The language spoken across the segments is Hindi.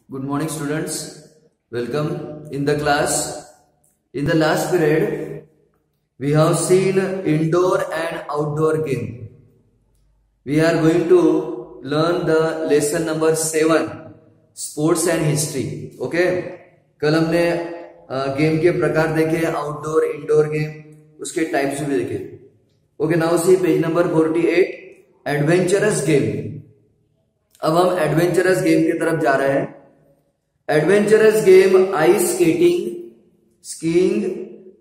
Good morning, students. Welcome in the class. In the last period, we have seen indoor and outdoor game. We are going to learn the lesson number 7, sports and history. Okay? कल हमने गेम के प्रकार देखे, आउटडोर, इंडोर गेम, उसके टाइप्स भी देखे. Okay, now see page number 48, adventurous game. अब हम एडवेंचरस गेम की तरफ जा रहे हैं. Adventurous game ice skating, skiing,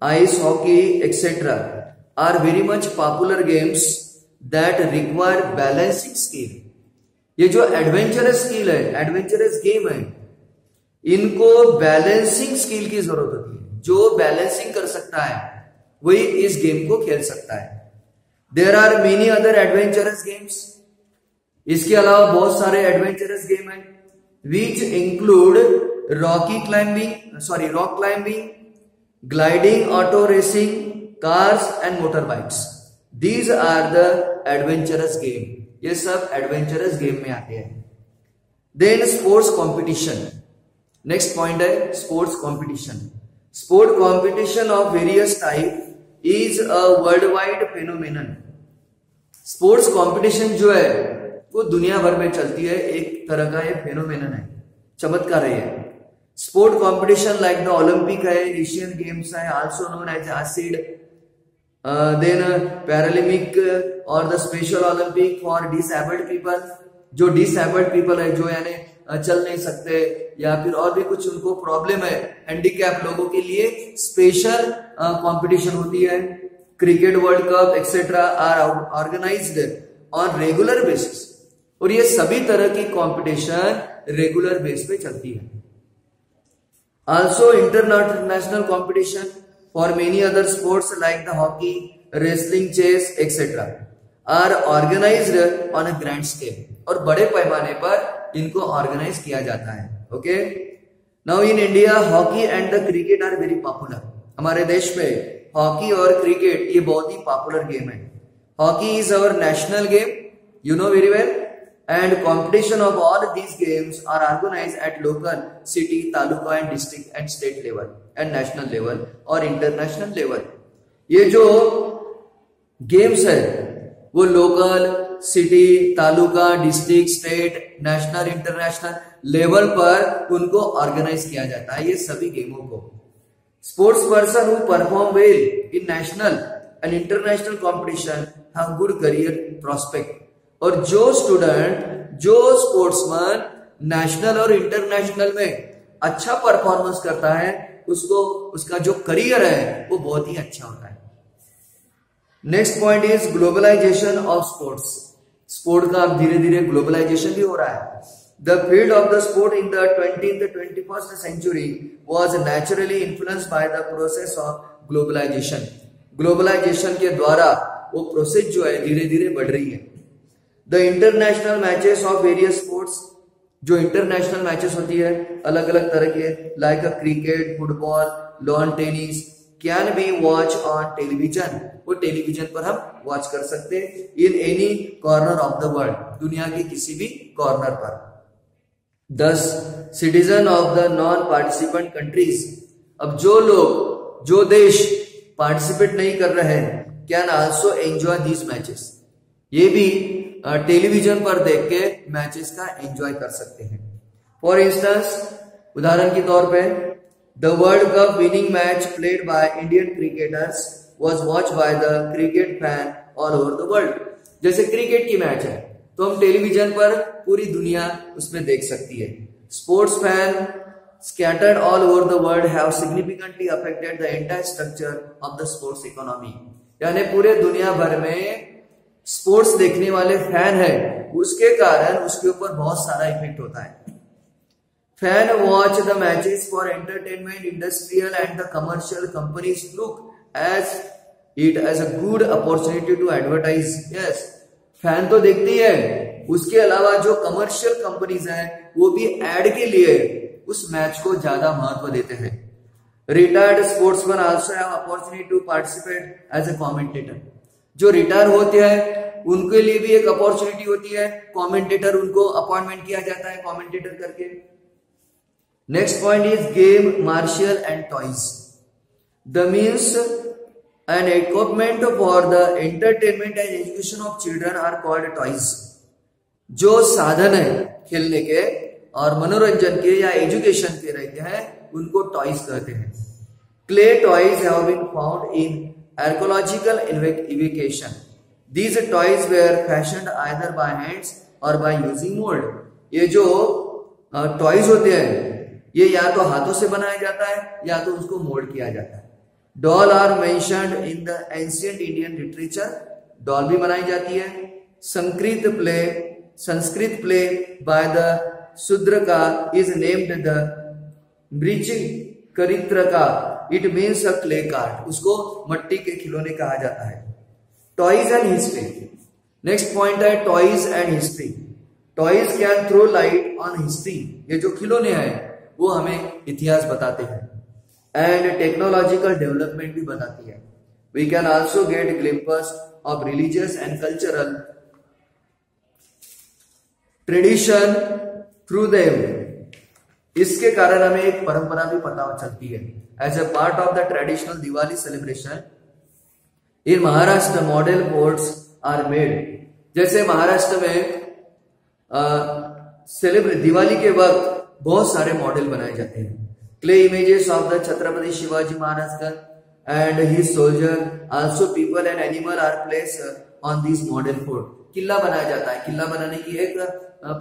ice hockey etcetera are very much popular games that require balancing skill. ये जो एडवेंचरस स्किल है, एडवेंचरस गेम है, इनको बैलेंसिंग स्किल की जरूरत होती है. जो बैलेंसिंग कर सकता है वही इस गेम को खेल सकता है. There are many other adventurous games. इसके अलावा बहुत सारे एडवेंचरस गेम हैं which include rock climbing, gliding, auto racing, cars and motor bikes. These are the adventurous game. ये सब एडवेंचरस गेम में आते हैं. Then sports competition. Next point है sports competition. Sport competition of various type is a world wide phenomenon. Sports competition जो है वो दुनिया भर में चलती है. एक तरह का ये फेनोमेनन है, चमत्कार है. Sport competition like the Olympic है, एशियन गेम्स है, also known as Asiad, then Paralympic और the special Olympic for disabled people. जो डिसेबल्ड पीपल है, जो यानी चल नहीं सकते या फिर और भी कुछ उनको प्रॉब्लम है, हैंडीकैप लोगों के लिए स्पेशल कंपटीशन होती है. Cricket world cup etcetera are organised on regular basis. और ये सभी तरह की कंपटीशन रेगुलर बेस पे चलती है. Also international competition for many other sports like the hockey, wrestling, chess etcetera are organised on a grand scale. और बड़े पैमाने पर इनको ऑर्गेनाइज किया जाता है. Okay, now in India hockey and the cricket are very popular. हमारे देश में हॉकी और क्रिकेट ये बहुत ही पॉपुलर गेम है. Hockey is our national game, you know very well, and competition of all these games are organized at local, city, taluka and district and state level and national level or international level. ये जो गेम्स है वो local, city, taluka, district, state, national, international level पर उनको ऑर्गेनाइज किया जाता है. ये सभी गेमों को sports person who perform well in national and international competition have good career prospect. और जो स्टूडेंट, जो स्पोर्ट्समैन नेशनल और इंटरनेशनल में अच्छा परफॉर्मेंस करता है, उसको उसका जो करियर है वो बहुत ही अच्छा होता है. Next point is globalisation of sports. Sport का अब धीरे धीरे ग्लोबलाइजेशन भी हो रहा है. The field of the sport in the 21st century was naturally influenced by the process of globalization. Globalisation के द्वारा वो प्रोसेस जो है धीरे धीरे बढ़ रही है. The international matches of various sports. जो इंटरनेशनल मैचेस होती है अलग अलग तरह के, like cricket, football, lawn tennis, can be watch on television. वो टेलीविजन पर हम वॉच कर सकते हैं in any corner of the world, दुनिया के किसी भी कॉर्नर पर. 10 citizen of the non participant countries. अब जो लोग, जो देश पार्टिसिपेट नहीं कर रहे हैं, can also enjoy these matches. ये भी टेलीविजन पर देख के मैचेस का एंजॉय कर सकते हैं. फॉर इंस्टेंस, उदाहरण के तौर पे, the world cup winning match played by Indian cricketers was watch by the cricket fan all over the world. जैसे क्रिकेट की मैच है तो हम टेलीविजन पर पूरी दुनिया उसमें देख सकती है. Sports fan scattered all over the world have significantly affected the entire structure of the sports economy. यानी पूरे दुनिया भर में स्पोर्ट्स देखने वाले फैन है, उसके कारण उसके ऊपर बहुत सारा इफेक्ट होता है. Fan watch the matches for entertainment, industrial and the commercial companies look as it as a good opportunity to advertise. Yes, fan तो देखती है, उसके अलावा जो कमर्शियल कंपनीज हैं वो भी एड के लिए उस मैच को ज्यादा महत्व देते हैं. Retired sportsman also have opportunity to participate as a commentator. जो रिटायर होते हैं उनके लिए भी एक अपॉर्चुनिटी होती है, कमेंटेटर, उनको अपॉइंटमेंट किया जाता है कमेंटेटर करके. Next point is game, martial and toys. The means and equipment for the entertainment and education of children are called toys. जो साधन है खेलने के और मनोरंजन के या एजुकेशन के रहते हैं उनको टॉयज कहते हैं. Clay toys have been found in archaeological excavation. These toys were fashioned either by hands or by using mold. ये जो टॉयज होते हैं ये या तो हाथों से बनाया जाता है या तो उसको मोल्ड किया जाता है. Doll are mentioned in the ancient Indian literature. Doll भी बनाई जाती है. Sanskrit play by the Shudraka is named the Mrichchhakatika. It means a clay cart. उसको मट्टी के खिलौने कहा जाता है. Toys and history. Next point है toys and history. Toys can throw light on history. ये जो खिलौने हैं वो हमें इतिहास बताते हैं एंड टेक्नोलॉजिकल डेवलपमेंट भी बताती है. We can also get glimpse of religious and cultural tradition through them. इसके कारण हमें एक परंपरा भी पता चलती है. As a part of the traditional Diwali celebration in Maharashtra model boards are made. जैसे महाराष्ट्र में दिवाली के वक्त बहुत सारे मॉडल बनाए जाते हैं. Clay images of the Chhatrapati Shivaji Maharaj and his soldier also people and animal are place on this model fort. किला बनाया जाता है. किला बनाने की एक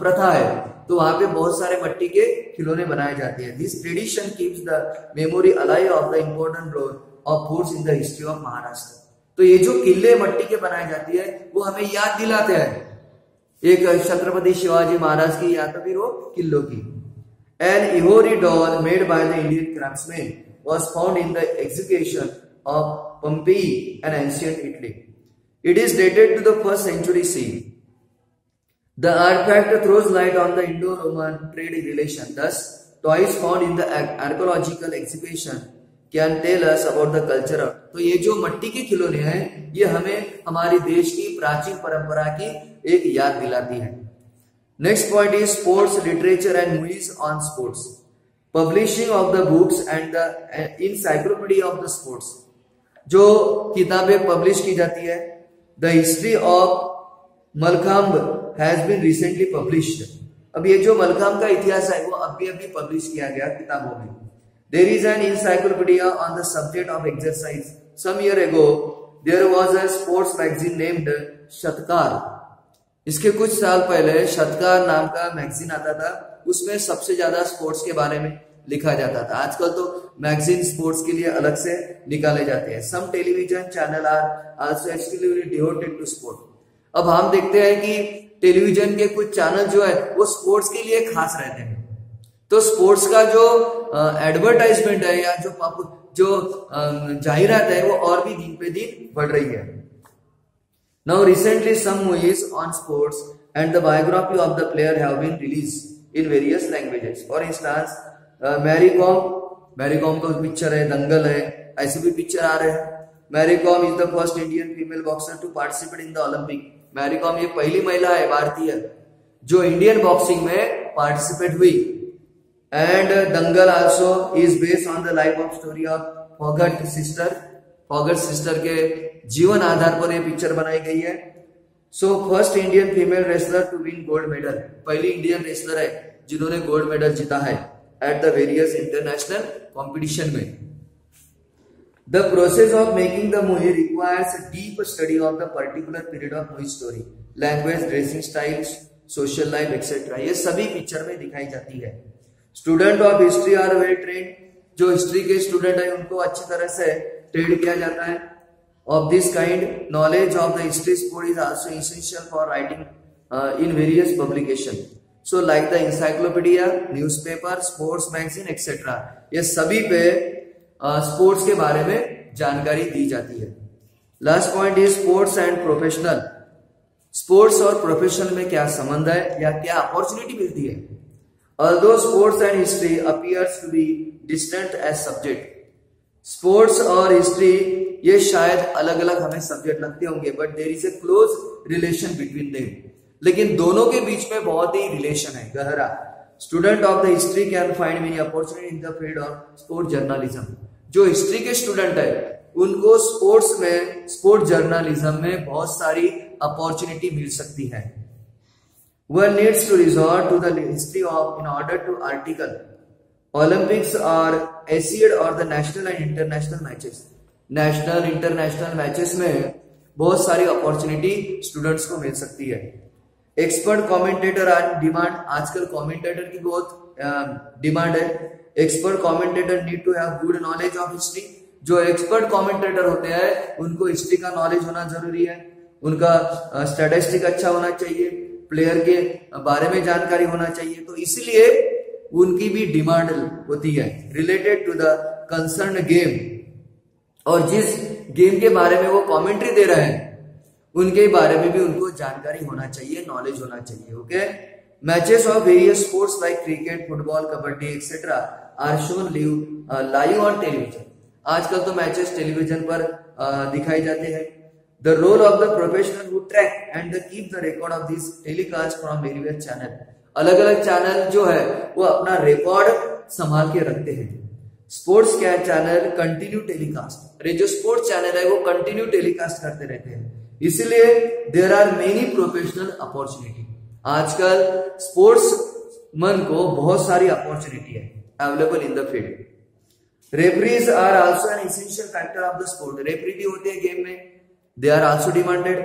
प्रथा है तो वहां पे बहुत सारे मट्टी के खिलौने बनाए जाते हैं. This tradition keeps the memory alive of the important role of forts in the history of Maharashtra. तो ये जो किले मट्टी के बनाए जाती है वो हमें याद दिलाते हैं एक छत्रपति शिवाजी महाराज की या तो फिर वो किलों की. An ivory doll made by the Indian craftsmen was found in the excavation of Pompeii and ancient Italy. It is dated to the 1st century CE. The artifact throws light on the Indo-Roman trade relation. Thus, toys found in the archaeological excavation can tell us about the culture. तो ये जो मट्टी के खिलौने हैं ये हमें हमारे देश की प्राचीन परंपरा की एक याद दिलाती है. Next point is sports, literature and movies on sports. Publishing of the books and the encyclopedia of the sports. जो किताबें पब्लिश की जाती है. The history of mallakhamb has been recently published. अब ये जो मलखांब का इतिहास है वो अभी पब्लिश किया गया किताबों में. There is an encyclopedia on the subject of exercise. Some year ago there was a sports magazine named शतकार. इसके कुछ साल पहले शतकार नाम का मैगजीन आता था. उसमें सबसे ज्यादा स्पोर्ट्स के बारे में लिखा जाता था. आजकल तो मैगजीन स्पोर्ट्स के लिए अलग से निकाले जाते हैं. Some television channel are also exclusively devoted to sport. अब हम देखते हैं कि टेलीविजन के कुछ चैनल जो है वो स्पोर्ट्स के लिए खास रहते हैं. तो स्पोर्ट्स का जो एडवर्टाइजमेंट है या जो जाहिरात है वो और भी दिन पे दिन बढ़ रही है. Now recently some movies on sports and the biography of the player have been released in various languages. For instance, Mary Kom का पिक्चर है, दंगल है, ऐसे भी पिक्चर आ रहे हैं. Mary Kom is the first Indian female boxer to participate in the Olympic. Mary Kom ये पहली महिला है भारतीय जो इंडियन बॉक्सिंग में पार्टिसिपेट हुई. And Dangal also is based on the life of story of Phogat sister के जीवन आधार पर यह पिक्चर बनाई गई है. So first Indian female wrestler to win gold medal. पहली इंडियन रेसलर है जिन्होंने गोल्ड मेडल जीता है at the various international competition में. The process of making the movie requires deep study of the particular period of movie story. Language, dressing styles, social life etcetera ये सभी पिक्चर में दिखाई जाती है. Student of history are well trained. जो हिस्ट्री के स्टूडेंट है उनको अच्छी तरह से ट्रेन किया जाता है. Of this kind, knowledge of the history sport is also essential for writing in various publications. So, like the encyclopedia, newspaper, sports magazine, etc. ये सभी पे स्पोर्ट्स के बारे में जानकारी दी जाती है. Last point is sports and professional. Sports और प्रोफेशनल में क्या संबंध है या क्या अपॉर्चुनिटी मिलती है. Although sports and history appears to be distant as subject. Sports और हिस्ट्री ये शायद अलग अलग हमें सब्जेक्ट लगते होंगे but there is a close relation between them. लेकिन दोनों के बीच में बहुत ही रिलेशन है गहरा. Student of the history can find many opportunity in the field of sport journalism. जो हिस्ट्री के स्टूडेंट है उनको स्पोर्ट्स में, स्पोर्ट जर्नलिज्म में बहुत सारी अपॉर्चुनिटी मिल सकती है। One needs to resort to the history of in order to article Olympics or ASIAD or the national and international matches। National international matches में बहुत सारी अपॉर्चुनिटी स्टूडेंट्स को मिल सकती है। एक्सपर्ट कमेंटेटर आज डिमांड, आजकल कमेंटेटर की बहुत डिमांड है। Expert commentator need to have good knowledge of history. जो एक्सपर्ट कमेंटेटर होते हैं उनको हिस्ट्री का नॉलेज होना जरूरी है, उनका स्टैटिस्टिक अच्छा होना चाहिए, प्लेयर के बारे में जानकारी होना चाहिए। तो इसलिए उनकी भी डिमांड होती है related to the concern game, और जिस गेम के बारे में वो कमेंट्री दे रहे हैं उनके बारे में भी उनको जानकारी होना चाहिए, नॉलेज होना चाहिए। Okay, matches of various sports like cricket, football, kabaddi etcetera are shown live on television. आजकल तो मैचेस टेलीविजन पर दिखाई जाते हैं। The role of the professional who track and keep the record of these telecast from various channel। अलग अलग चैनल जो है वो अपना रिकॉर्ड संभाल के रखते हैं। स्पोर्ट्स क्या चैनल कंटिन्यू टेलीकास्ट, अरे जो स्पोर्ट्स चैनल है वो कंटिन्यू टेलीकास्ट करते रहते हैं, इसलिए there are many professional opportunity. आजकल स्पोर्ट्स मन को बहुत सारी अपॉर्चुनिटी है available in the field. Referees are also an essential factor of the sport. Referee भी होते हैं गेम में, they are also demanded।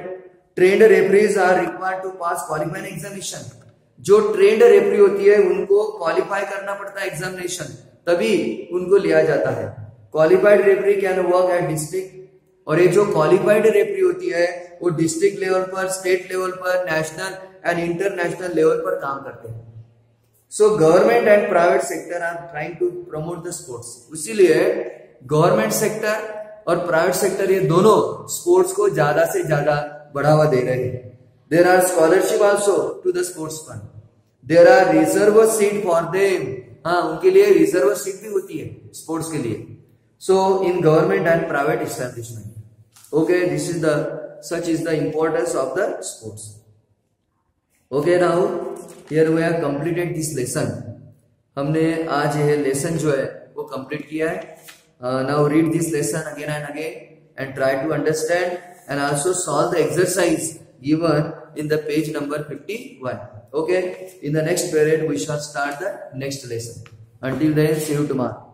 trained referees are required to pass qualifying examination। जो ट्रेंड रेफरी होती है उनको क्वालिफाई करना पड़ता है एग्जामिनेशन, तभी उनको लिया जाता है। Qualified referee can work at district, और ये जो क्वालिफाइड रेफरी होती है वो डिस्ट्रिक्ट लेवल पर, स्टेट लेवल पर, नेशनल एंड इंटरनेशनल लेवल पर काम करते हैं। So government and private sector are trying to promote the sports. इसीलिए गवर्नमेंट सेक्टर और प्राइवेट सेक्टर ये दोनों स्पोर्ट्स को ज्यादा से ज्यादा बढ़ावा दे रहे हैं। There are scholarship also to the sports fund, there are reserve seat for them. हाँ, उनके लिए रिजर्व सीट भी होती है स्पोर्ट्स के लिए। So in government and private establishment. Okay, this is the such is the importance of the sports. Okay, now here we have completed this lesson. हमने आज यह लेसन जो है वो कंप्लीट किया है। Now read this lesson again and again and try to understand and also solve the exercise given in the page number 51. Okay, in the next period we shall start the next lesson. Until then, see you tomorrow.